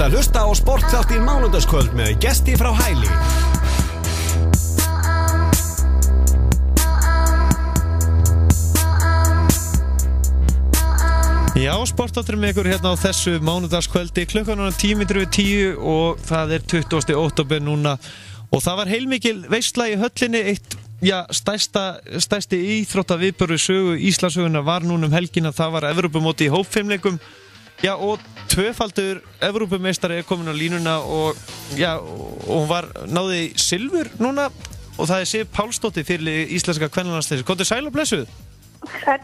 ert að hlusta á Sportþáttinn mánudagskvöld með gesti frá Hæli. Já, Sportþátturinn með ykkur hérna á þessu mánudagskvöldi, klukkan er 10:10 og það er 20. október núna og það var heilmikil veisla í höllinni. Stærsti íþróttaviðburður sögu Íslandssögunnar var núna helgina, það var Evrópumótið í hópfimleikum. Já, og tvöfaldur Evrópumeistari er komin á línuna og hún náði silfur núna og það er Sif Pálsdóttir fyrir íslenska kvennalandsliðið. Komdu sæl og blessuð. Sæl.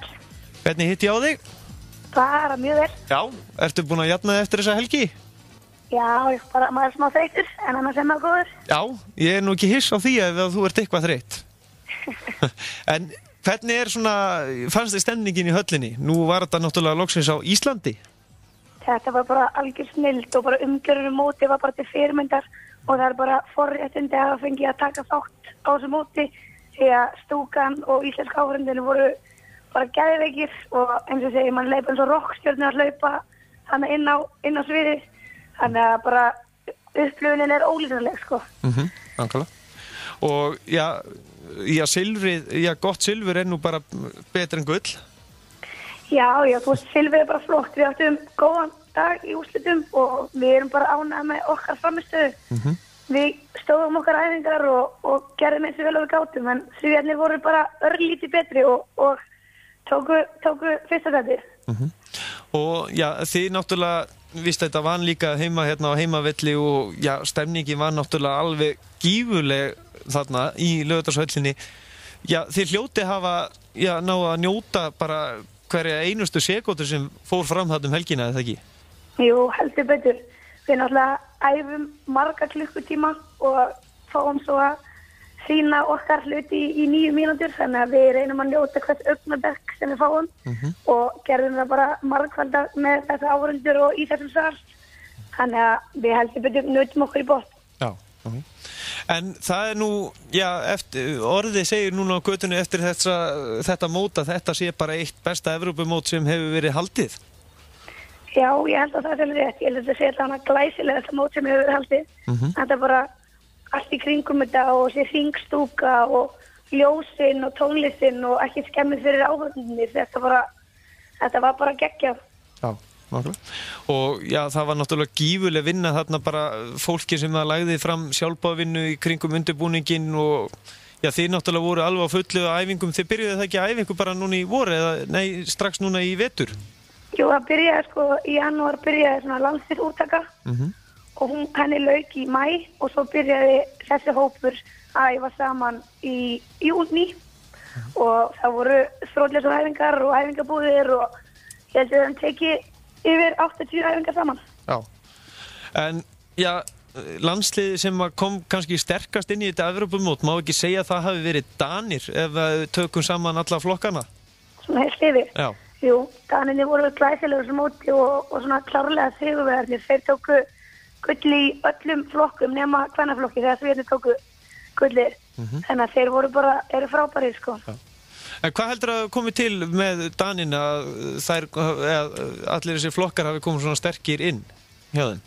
Hvernig hitti ég á þig? Bara mjög vel. Já, ertu búin að jafna þig eftir þessa helgi? Já, maður er smá þreyttur, en annars er maður góður. Já, ég er nú ekki hiss á því ef þú ert eitthvað þreytt. En hvernig fannst þið stemningin í höllinni? Nú var þetta náttúrulega loksins á Íslandi. Þetta var bara algjör snilld og bara umgjörður móti var bara til fyrirmyndar og það er bara forréttindi að hafa fengið að taka þátt á þessu móti því að stúkan og íslenska áhorfendurnir voru bara geðveikir og eins og segi, mann leip eins og rockstjörnur að hlaupa þannig inn á sviði. Þannig að bara upplifunin er ólýsanleg, sko. Nákvæmlega. Og silfrið, gott silfur er nú bara betur en gull. Já, þú veist, silfrið er bara flott. Við áttum góðan dag í úrslitum og við erum bara ánægð með okkar framistöðu. Við stóðum okkar æfingar og gerðum eins og vel og við gátum, en þriðjarnir voru bara örlítið betri og tóku fyrsta sætið. Og þið náttúrulega, víst þetta var líka heima hérna á heimavelli og stemningin var náttúrulega alveg gífurleg þarna í Laugardalshöllinni. Þið hljóti hafa náð að njóta bara hverja einustu sekúndu sem fór fram þarna helgina, eða ekki? Jú, heldur betur. Við náttúrulega æfum marga klukkutíma og fáum svo að sýna okkar hluti í 9 mínútur, þannig að við reynum að njóta hvers augnablik sem við fáum og gerðum það bara margfaldar með þessa áhorfendur og í þessum sal. Þannig að við heldur betur nutum okkur í botn. Já, en það er nú, orðið segir núna á götunni eftir þetta mót að þetta sé bara eitt besta Evrópumót sem hefur verið haldið. Já, ég held að það er rétt. Ég held að þetta sé þannig glæsilega þetta mót sem hefur verið haldið. Þetta er bara allt í kringum þetta og þessi hringstúka og ljósin og tónlistin og ekki skemmið fyrir áhorfendurnir. Þetta var bara geggjað. Já, nákvæmlega. Og það var náttúrulega gífurleg vinna þarna bara fólki sem það lagði fram sjálfboðavinnu í kringum undirbúningin og þið náttúrulega voru alveg á fullu æfingum. Þið byrjuðu það ekki að æfingu bara núna í voru eða strax núna í vetur? Jú, það byrjaði í janúar svona landsliðsúrtaka. Og henni lauk í maí og svo byrjaði þessi hópur að æfa saman í júní og það voru stróðleysar æfingar og æfingabúðir og ég held að það teki yfir 80 æfingar saman. Já, en landsliði sem kom kannski sterkast inn í þetta Evrópumót, má ekki segja að það hafi verið Danir ef við tökum saman alla flokkana? Svona heilt yfir? Já. Jú, Danirnir voru glæsilegur sem móti og svona klárlega sigurvegarnir. Þeir tóku gull í öllum flokkum nema kvennaflokki þegar Svíarnir tóku gullið. Þannig að þeir eru frábærir, sko. Já. En hvað heldur að komi til með Danina að allir þessi flokkar hafi komið svona sterkir inn hjá þeim?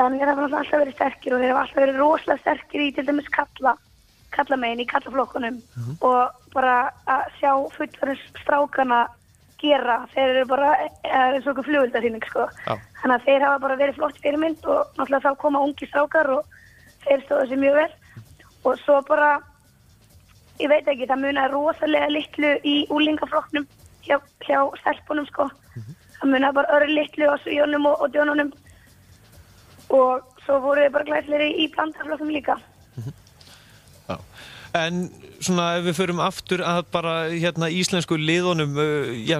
Danir hafa alltaf verið sterkir og þeir hafa alltaf verið rosalega sterkir í til dæmis kallamegin í kallaflokkunum og bara að sjá fullorðins strákana gera, þeir eru bara eins og okkur flugvildasýning, sko. Þannig að þeir hafa bara verið flott fyrirmynd og náttúrulega þá koma ungi strákar og þeir stóðu sig mjög vel og svo bara, ég veit ekki, það munaði rosalega litlu í úlingaflokknum hjá stelpunum, sko. Það munaði bara litlu á svíunum og djónunum og svo voru þeir bara glæslegri í blandarflokknum líka. En svona ef við förum aftur að bara íslensku liðunum,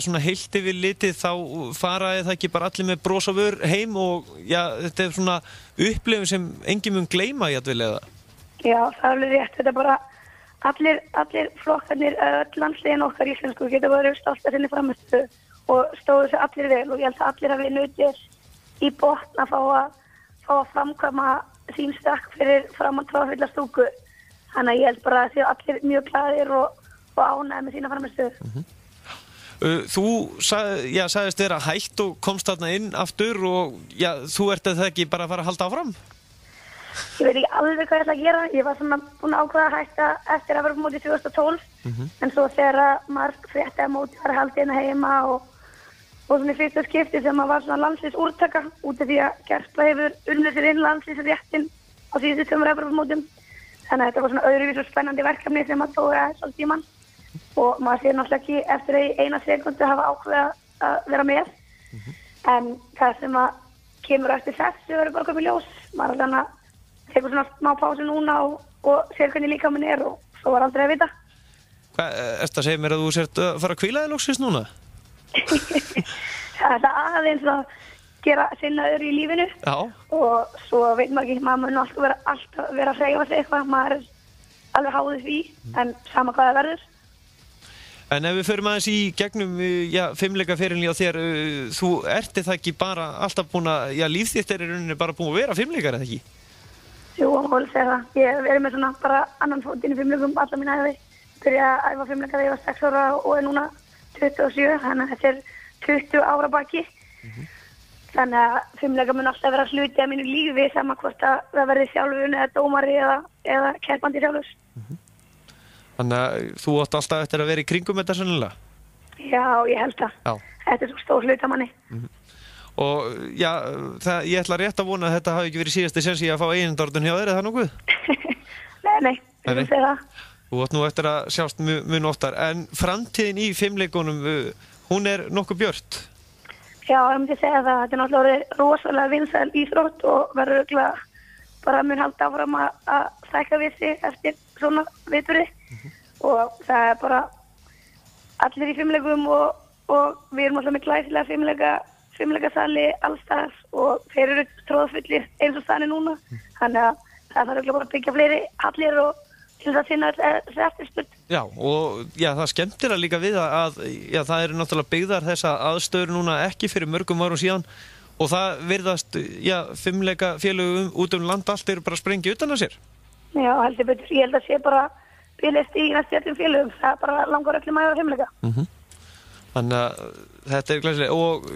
svona heilt yfir litið þá faraði það ekki bara allir með bros á vör heim og þetta er svona upplifun sem enginn mun gleyma jafnvel eða? Já, það er alveg rétt. Þetta er bara allir flokkarnir, öll landsliðin okkar íslensku geta verið stolt af sinni frammistöðu og stóðu sig allir vel og ég held að allir hafi notið í botn að fá að framkvæma sín stakk fyrir framan tráðfulla stúku. Þannig að ég held bara að þið allir mjög glaðir og ánægðir með sína frammistöðu. Þú sagðist vera hætt og komst þarna inn aftur og þú ert það ekki bara að fara að halda áfram? Ég veit ekki alveg hvað ég ætla að gera. Ég var svona búin að ákveða að hætta eftir að vera mótið 2012. En svo þegar maður frétti að mótið var haldið hérna heima og svona í fyrsta skipti sem maður var svona landsliðsúrtaka út af því að Gerpla hefur unnið sér inn landsliðsréttin á síðustu tveimur Evrópumótum. Þannig að þetta var svona öðruvísi og spennandi verkefni sem maður tók svolítið tímann. Og maður sér náttúrulega ekki eftir eina sekundu að hafa ákveðið að vera með. En það sem að kemur eftir þessu verður bara komið ljós. Maður þannig tekur svona smá pásu núna og sér hvernig líkaminn er og svo var aldrei að vita. Hvað, ertu að segja mér að þú sért að fara að hvíla þig loksins núna? Það er aðeins að gera sinna öðru í lífinu. Já. Og svo veit maður ekki, maður mun alltaf vera að hreyfa sig eitthvað, maður er alveg háður því, en sama hvað það verður. En ef við förum aðeins í gegnum fimmleikaferilni á þér, þú ert það ekki bara alltaf búin að, líf þitt er í rauninni bara búin að vera fimmleikar, eða ekki? Jú, ég vil segja það. Ég hef verið með svona bara annan fótinn í fimmleikum alla mína ævi. Byrjaði að æfa fimmleika þegar ég var 6 ára og er núna 27, þannig að þetta er 20 ára baki. Þannig að fimmleika mun alltaf vera hluti af mínu lífi sama hvort að það verði þjálfun eða dómari eða keppandi sjálfur. Þannig að þú átt alltaf eftir að vera í kringum þetta sennilega? Já, ég held það. Já. Þetta er svo stór hlut af manni. Og ég ætla rétt að vona að þetta hafi ekki verið síðasti sensi að fá eiginandortun hjá þér, er það nokkuð? Nei, ég vil segja það. Þú átt nú eftir að sjást mun oftar, en framtíðin í fimmleikunum, hún er nokkuð björt? Já, ég myndi segja það. Þetta er náttúrulega rosalega vinsæl íþrótt og verður örugglega bara mun halda áfram að stækka við sig eftir svona viðburði. Og það er bara allir í fimmleikum og við erum alltaf með glæsilega fimmleikasali allstaðar og þeir eru tróðfullir eins og staðan núna. Þannig að það þarf örugglega bara að byggja fleiri hallir og til þess að finna þessi eftirspurn. Já, og það skemmtir að líka við að það eru náttúrulega byggðar þessa aðstöður núna ekki fyrir mörgum árum síðan og það virðast, fimmleikafélög út land allt eru bara að sprengja utan að sér. Já, heldur betur. Ég held að sé bara bílist í næstu öllum félögum. Það er bara langar öllum að hafa fimmleika. Þannig að þetta er glæsilega og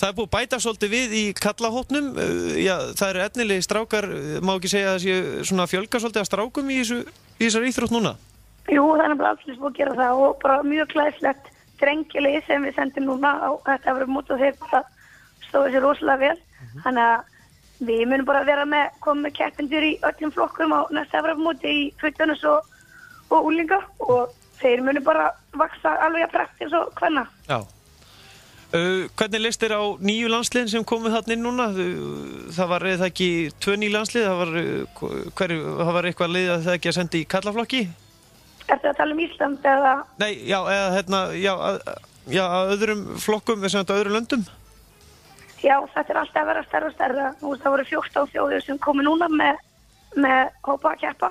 það er búið að bæta svolítið við í kallahópnum. Það eru efnilegir strákar, má ekki segja að það séu svona fjölga svolítið að strákum í þessari íþrótt núna? Jú, það er bara allir búið að gera það og bara mjög glæsilegt drengjulið sem við sendum núna á þetta Evrópumót og þeir bara stóðu sér rosalega vel. Þannig að við munum bara koma með keppendur í öllum flokkum á næsta Evrópumóti í fullorðins og unglinga og þeir munum bara vaksa alveg að prakt eins og kvenna. Já. Hvernig leist þér á nýju landsliðin sem komið þarna inn núna? Það var eða ekki 2 ný landslið, það var eitthvað lið að það ekki að senda í kallaflokki? Ertu að tala um Ísland eða? Nei, að öðrum flokkum, við segjum þetta öðrum löndum? Já, þetta er alltaf að vera stærra og stærra. Það voru 14 þjóðir sem komið núna með hópa að keppa.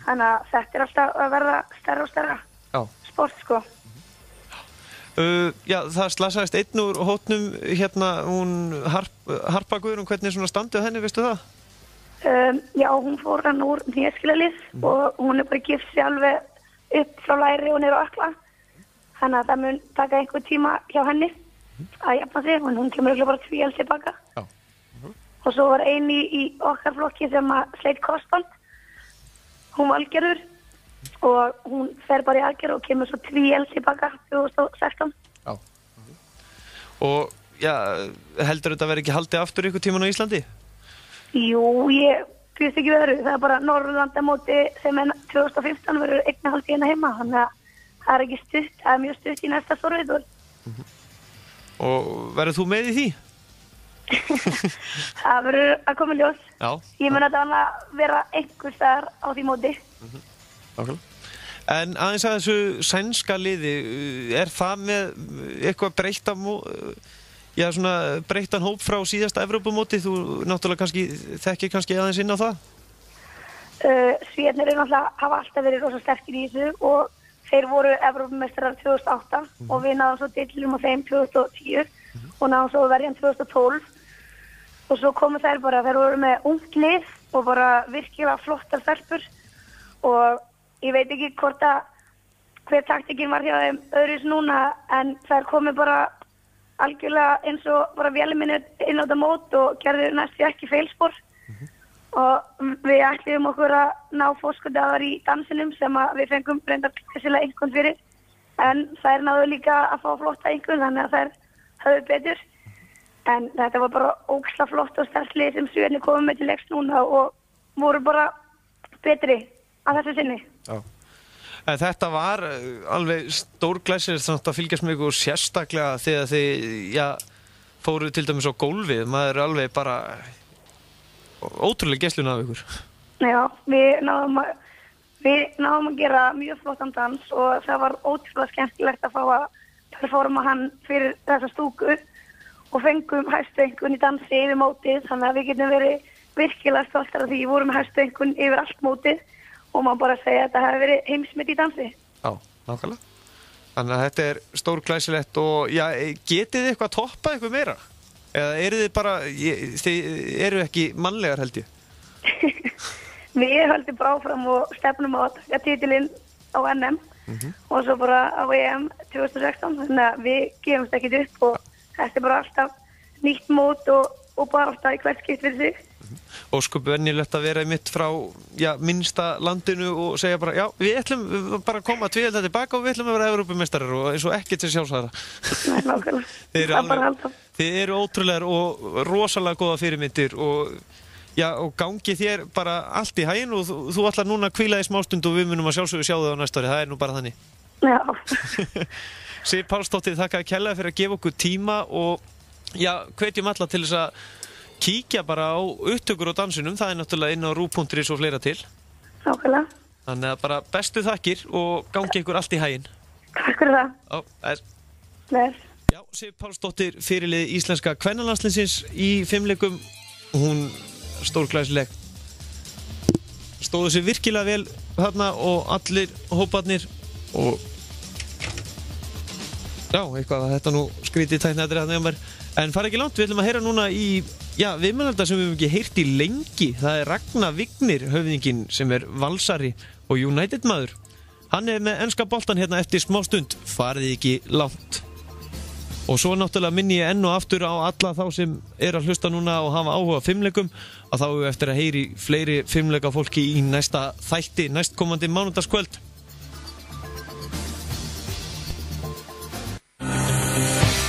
Þannig að þetta er alltaf að verða stærra og stærra sport, sko. Það slasaðist einn úr hótnum hún Harpa Guðrún, hvernig svona standið henni, veistu það? Já, hún fór hann úr nýjaskilalið og hún er bara gift sig alveg upp frá læri og niður á ökla. Þannig að það mun taka einhver tíma hjá henni að jafna sig og hún kemur bara tvíhjálp tilbaka. Og svo var eini í okkar flokki sem að sleit korsband. Hún var Valgerður og hún fer bara í aðgerð og kemur svo tvíhjálp tilbaka 2016. Já. Og heldur þetta verið ekki haldið aftur ykkur tíman á Íslandi? Jú, ég býst ekki veru. Það er bara Norðurlandamóti sem 2015 verður einnig haldið hérna heima. Þannig að það er ekki stutt, það er mjög stutt í næsta stórviðburð. Og verður þú með í því? Það verður að koma ljós. Já. Ég mun að vera einhvers staðar á því móti. En aðeins að þessu sænska liði, er það með eitthvað breyttan hóp frá síðasta Evrópumóti? Þú náttúrulega þekkir kannski aðeins inn á það? Svíarnir hafa alltaf verið rosa sterkir í þessu og þeir voru Evrópumeistarar 2008 og við náðum svo titlinum á þeim 2010 og náðum svo verjan 2012 og svo komu þeir voru með ungt lið og bara virkilega flottar stelpur og ég veit ekki hvort að hver taktikinn var hjá þeim öðruvísi núna, en þær komu bara algjörlega eins og bara vélum minni inn á þetta mót og gerðu næstu ekki feilspor. Og við ætlum okkur að ná fórskotdagar í dansinum sem að við fengum reyndar glæsilega einhvern fyrir, en þær náðu líka að fá flotta einhvern, þannig að þær höfðu betur. En þetta var bara ógeðslega flott og sterkt lið sem Svíarnir komum með til leiks núna og voru bara betri að þessu sinni. Já. En þetta var alveg stórglæsilegt að fylgjast með ykkur sérstaklega þegar þið fóru til dæmis á gólfið. Maður er alveg bara ótrúlega geislun af ykkur. Já, við náðum að gera mjög flottan dans og það var ótrúlega skemmtilegt að fá að performa hann fyrir þessa stúku og fengum hæstu einhvern í dansi yfir mótið, þannig að við getum verið virkilega stoltar af því. Við vorum hæstu einhvern yfir allt mótið og maður bara segja að þetta hefði verið heimsmet í dansi. Já, nákvæmlega. Þannig að þetta er stórglæsilegt og getið þið eitthvað að toppa eitthvað meira? Eða eru þið bara, þið eru ekki mannlegar held ég? Við höldum bara áfram og stefnum á að taka titilinn á NM og svo bara á EM 2016, þannig að við gefumst ekkert upp og þetta er bara alltaf nýtt mót og bara alltaf í hvert skipt fyrir sig. Ósköp venjulegt að vera mitt frá minnsta landinu og segja bara við ætlum bara að koma tvíhjölda tilbaka og við ætlum að vera Evrópumeistarar og eins og ekkert til sjálfsagðara. Nei, nákvæmlega. Þið eru ótrúlegar og rosalega góða fyrirmyndir og gangi þér bara allt í haginn og þú ætlar núna að hvíla í smástund og við munum að sjálfsögðu sjá þau á næsta ári, það er nú bara þannig. Já. Sif Pálsdóttir, þakka kærlega fyrir að gefa okkur tíma og hvetjum alla til þess að kíkja bara á upptökur á dansinum, það er náttúrulega inn á rú.is og fleira til. Nákvæmlega. Þannig að bara bestu þakkir og gangi ykkur allt í haginn. Takk fyrir það. Bless. Sif Pálsdóttir, fyrirlið íslenska kvennalandsliðsins í fimleikum, hún stórglæsileg. Stóðu sig virkilega vel þarna og allir hóparnir og eitthvað að þetta nú skrítið tæknaðri að nefnum en fara ekki langt, við ætlum að heyra núna í viðmælanda sem við hefum ekki heyrt í lengi. Það er Ragnar Vignir, höfðinginn sem er valsari og United maður. Hann er með enska boltan hérna eftir smá stund, farið ekki langt. Og svo náttúrulega minni ég enn og aftur á alla þá sem er að hlusta núna og hafa áhuga á fimleikum að þá hefur eftir að heyri fleiri fimleika fólki í næsta þætti, næstkomandi mánudagskvöld.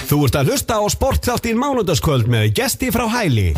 Þú ert að hlusta á Sportþáttinn mánudagskvöld með gesti frá Hæli.